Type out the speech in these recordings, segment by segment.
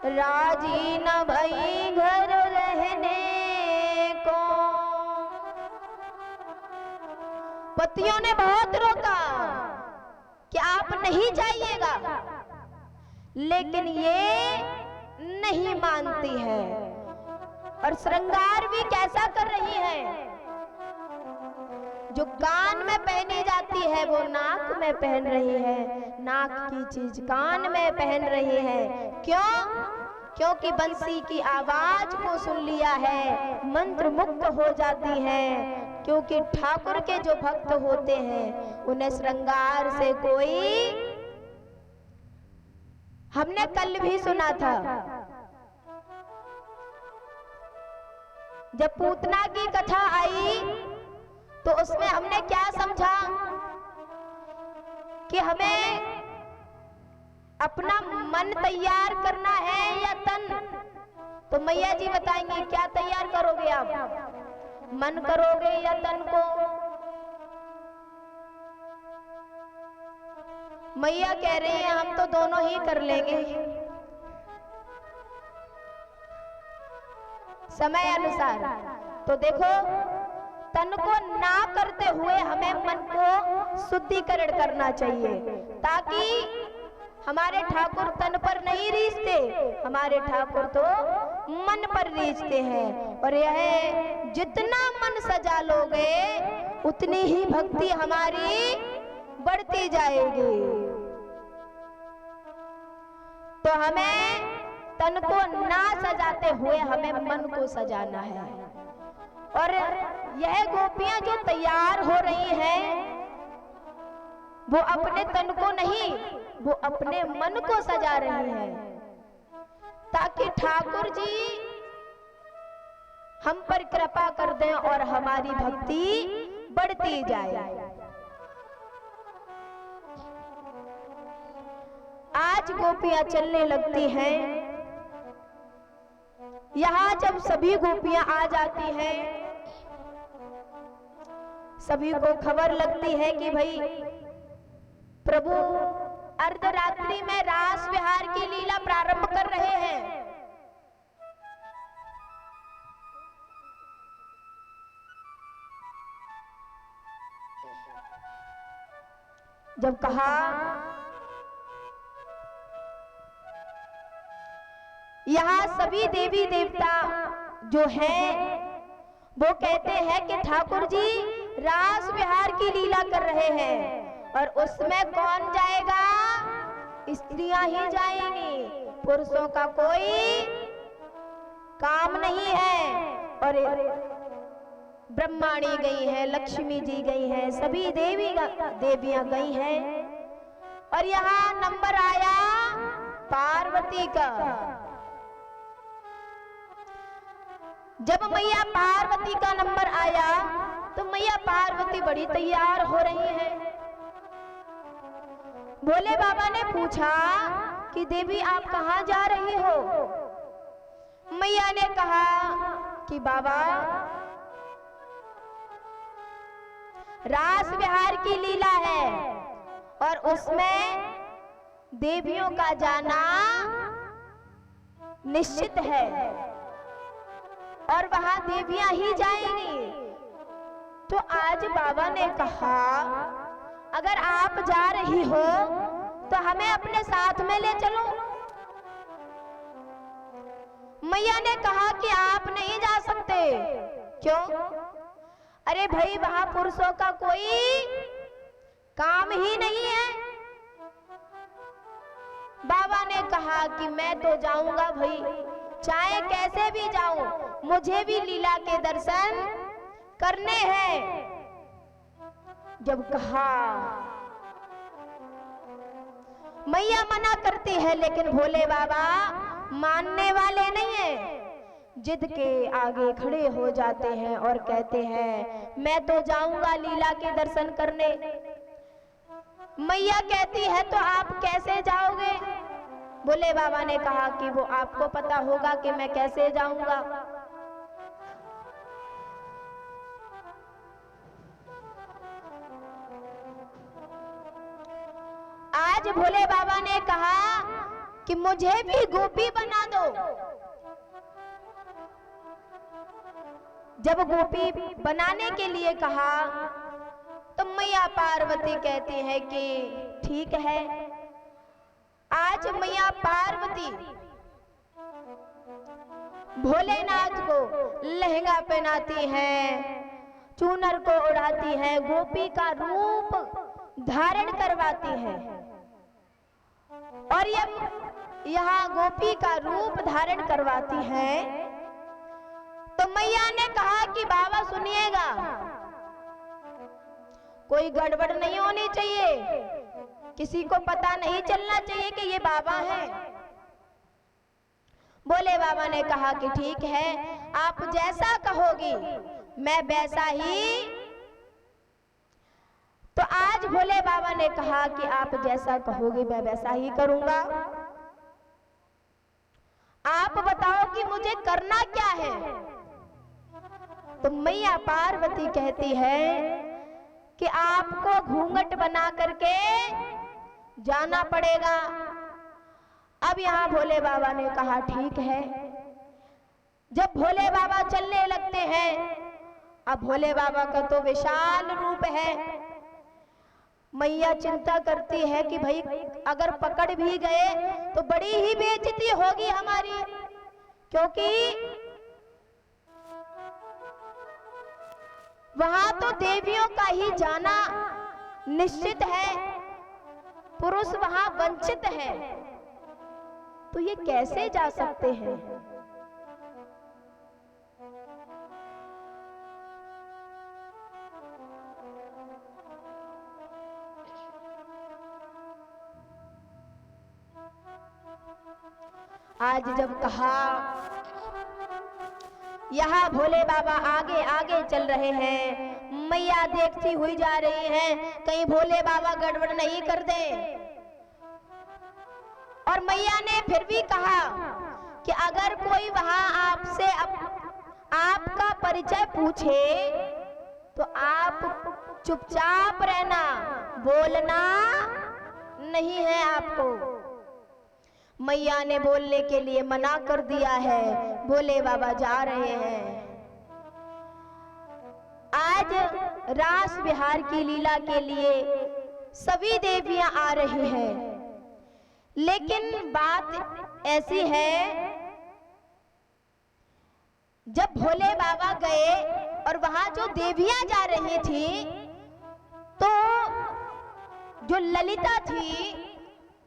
राजी न भई घर रहने को। पतियों ने बहुत रोका कि आप नहीं जाइएगा, लेकिन ये नहीं मानती है। और श्रृंगार भी कैसा कर रही है, जो कान में पहनी जाती है वो नाक में पहन रही है, नाक की चीज कान में पहन रही है। क्यों? क्योंकि बंसी की आवाज को सुन लिया है, मंत्र मुक्त हो जाती है। क्योंकि ठाकुर के जो भक्त होते हैं उन्हें श्रृंगार से कोई, हमने कल भी सुना था जब पूतना की कथा आई तो उसमें हमने क्या समझा कि हमें अपना मन तैयार करना है या तन। तो मैया जी बताएंगे क्या तैयार करोगे आप, मन करोगे या तन को? मैया कह रही है हम तो दोनों ही कर लेंगे, समय अनुसार। तो देखो, तन को ना करते हुए हमें मन को शुद्धिकरण करना चाहिए, ताकि हमारे ठाकुर तन पर नहीं रीझते, हमारे ठाकुर तो मन पर रीझते हैं। और यह जितना मन सजा लोगे उतनी ही भक्ति हमारी बढ़ती जाएगी। तो हमें तन को ना सजाते हुए हमें मन को सजाना है। और यह गोपियां जो तैयार हो रही हैं वो अपने तन को नहीं, वो अपने मन को सजा रही हैं, ताकि ठाकुर जी हम पर कृपा कर दें और हमारी भक्ति बढ़ती जाए। आज गोपियां चलने लगती हैं। यहाँ जब सभी गोपियां आ जाती हैं, सभी को खबर लगती है कि भाई प्रभु अर्धरात्रि में रास विहार की लीला प्रारंभ कर रहे हैं। जब कहा यहाँ सभी देवी देवता जो हैं वो कहते हैं कि ठाकुर जी रास विहार की लीला कर रहे हैं, और उसमें कौन जाएगा? स्त्रियां ही जाएंगी, पुरुषों का कोई काम नहीं है। और ब्रह्माणी गई है, लक्ष्मी जी गई है, सभी देवियां गई हैं। और यहाँ नंबर आया पार्वती का। जब मैया पार्वती का नंबर आया तो मैया पार्वती बड़ी तैयार हो रही है। भोले बाबा ने पूछा कि देवी आप कहाँ जा रही हो? मैया ने कहा कि बाबा रास विहार की लीला है और उसमें देवियों का जाना निश्चित है और वहां देवियां ही जाएंगी। तो आज बाबा ने कहा अगर आप जा रही हो तो हमें अपने साथ में ले चलो। मैया ने कहा कि आप नहीं जा सकते। क्यों? अरे भाई वहां पुरुषों का कोई काम ही नहीं है। बाबा ने कहा कि मैं तो जाऊंगा भाई, चाहे कैसे भी जाऊं, मुझे भी लीला के दर्शन करने हैं। जब कहा मैया मना करती है, लेकिन भोले बाबा मानने वाले नहीं है। जिद के आगे खड़े हो जाते हैं और कहते हैं मैं तो जाऊंगा लीला के दर्शन करने। मैया कहती है तो आप कैसे जाओगे? भोले बाबा ने कहा कि वो आपको पता होगा कि मैं कैसे जाऊंगा। आज भोले बाबा ने कहा कि मुझे भी गोपी बना दो। जब गोपी बनाने के लिए कहा तो मैया पार्वती कहती है कि ठीक है। आज मैया पार्वती भोलेनाथ को लहंगा पहनाती है, चूनर को उड़ाती है, गोपी का रूप धारण करवाती है। और यहाँ गोपी का रूप धारण करवाती है तो मैया ने कहा कि बाबा सुनिएगा, कोई गड़बड़ नहीं होनी चाहिए, किसी को पता नहीं चलना चाहिए कि ये बाबा हैं। भोले बाबा ने कहा कि ठीक है, आप जैसा कहोगी मैं वैसा ही। तो आज भोले बाबा ने कहा कि आप जैसा कहोगे मैं वैसा ही करूंगा। आप बताओ कि मुझे करना क्या है। तो मैया पार्वती कहती है कि आपको घूंघट बना करके जाना पड़ेगा। अब यहाँ भोले बाबा ने कहा ठीक है। जब भोले बाबा चलने लगते हैं, अब भोले बाबा का तो विशाल रूप है। मैया चिंता करती है कि भाई अगर पकड़ भी गए तो बड़ी ही बेइज्जती होगी हमारी, क्योंकि वहां तो देवियों का ही जाना निश्चित है, पुरुष वहां वंचित है, तो ये कैसे जा सकते हैं। आज जब कहा, यहाँ भोले बाबा आगे आगे चल रहे हैं, मैया देखती हुई जा रही हैं कहीं भोले बाबा गड़बड़ नहीं कर दे। और मैया ने फिर भी कहा कि अगर कोई वहां आपसे आपका परिचय पूछे तो आप चुपचाप रहना, बोलना नहीं है आपको। मैया ने बोलने के लिए मना कर दिया है। भोले बाबा जा रहे हैं। आज रास विहार की लीला के लिए सभी देवियां आ रही हैं, लेकिन बात ऐसी है, जब भोले बाबा गए और वहां जो देवियां जा रही थी तो जो ललिता थी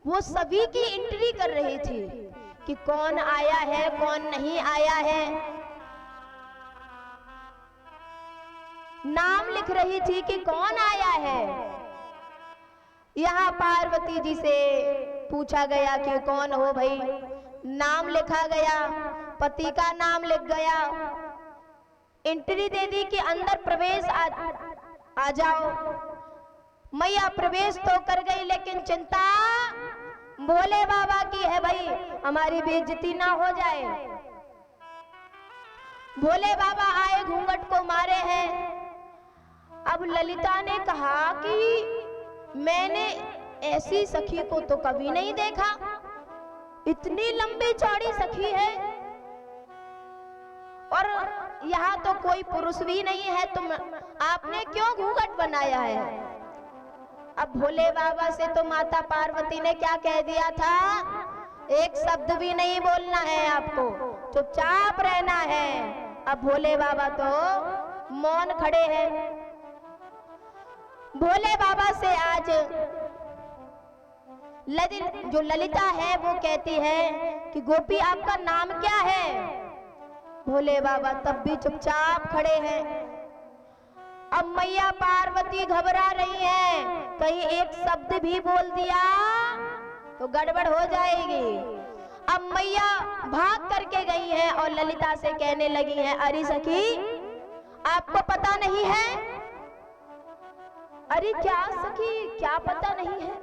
वो सभी की एंट्री कर रही थी कि कौन आया है कौन नहीं आया है, नाम लिख रही थी कि कौन आया है। यहाँ पार्वती जी से पूछा गया कि कौन हो भाई, नाम लिखा गया, पति का नाम लिख गया, एंट्री दे दी कि अंदर प्रवेश आ जाओ। मैया प्रवेश तो कर गई, लेकिन चिंता भोले बाबा की है भाई, हमारी बेइज्जती ना हो जाए। भोले बाबा आए, घूंघट को मारे हैं। अब ललिता ने कहा कि मैंने ऐसी सखी को तो कभी नहीं देखा, इतनी लंबी चौड़ी सखी है और यहाँ तो कोई पुरुष भी नहीं है, तुम आपने क्यों घूंघट बनाया है। अब भोले बाबा से तो माता पार्वती ने क्या कह दिया था, एक शब्द भी नहीं बोलना है आपको, चुपचाप रहना है। अब भोले बाबा तो मौन खड़े हैं। भोले बाबा से आज जो ललिता है वो कहती है कि गोपी आपका नाम क्या है। भोले बाबा तब भी चुपचाप खड़े हैं। अब मैया पार्वती घबरा रही है, कहीं एक शब्द भी बोल दिया तो गड़बड़ हो जाएगी। अब मैया भाग करके गई है और ललिता से कहने लगी है, अरे सखी आपको पता नहीं है। अरे क्या सखी, क्या पता नहीं है।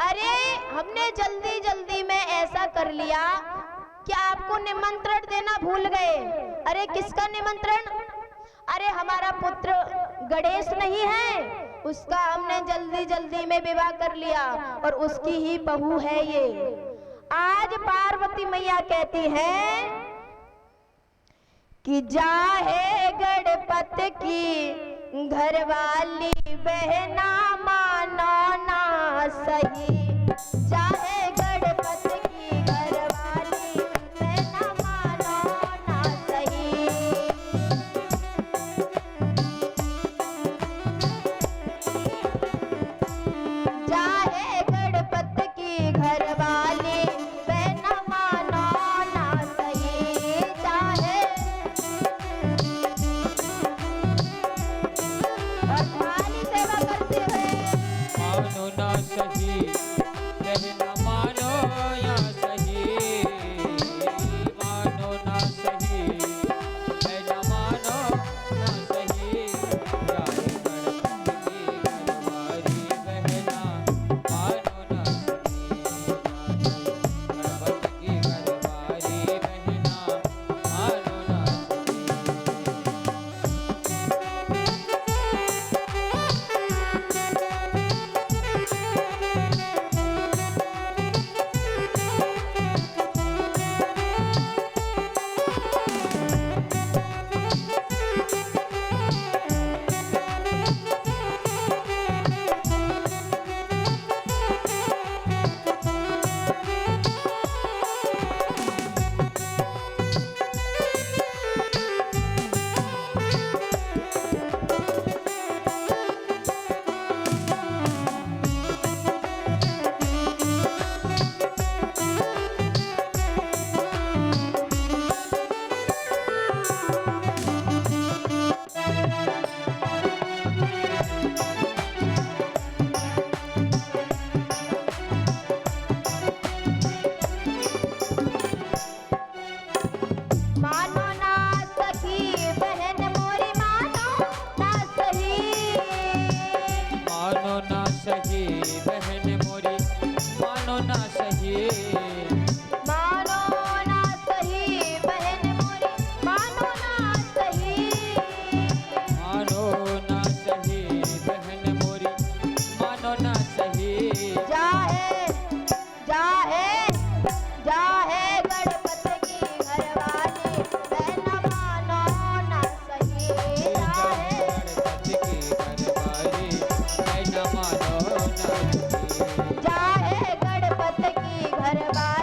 अरे हमने जल्दी जल्दी में ऐसा कर लिया कि आपको निमंत्रण देना भूल गए। अरे किसका निमंत्रण? अरे हमारा पुत्र गणेश नहीं है, उसका हमने जल्दी जल्दी में विवाह कर लिया और उसकी ही बहू है ये। आज पार्वती मैया कहती है कि जाहे गणपत की घरवाली बहना मानो ना सही, चाहे गणपत की घरवाली बहना मानो ना सही। चाहे गणपत की घरवाली बहना मानो ना सही, चाहे और तुम्हारी सेवा करते हुए मानो ना सही कहना मानो या सही, मानो ना सही कहना मानो ना सही, चाहे गणपत की घरवाली बहना मानो ना सही, गणपत की घरवाली बहना मानो ना मानो ना सखी बहन मोरी मानो ना सही, मानो ना सही बहन मोरी मानो ना सही, मानो ना सही बहन मोरी मानो ना सही। मानो ना सही बहन मोरी मानो ना सही, जाहे जाहे जाहे गणपत की घरवाली बहना मानो ना सही, जाहे गणपत की घरवाली बहना मानो ना सही, जाहे गणपत की घरवाली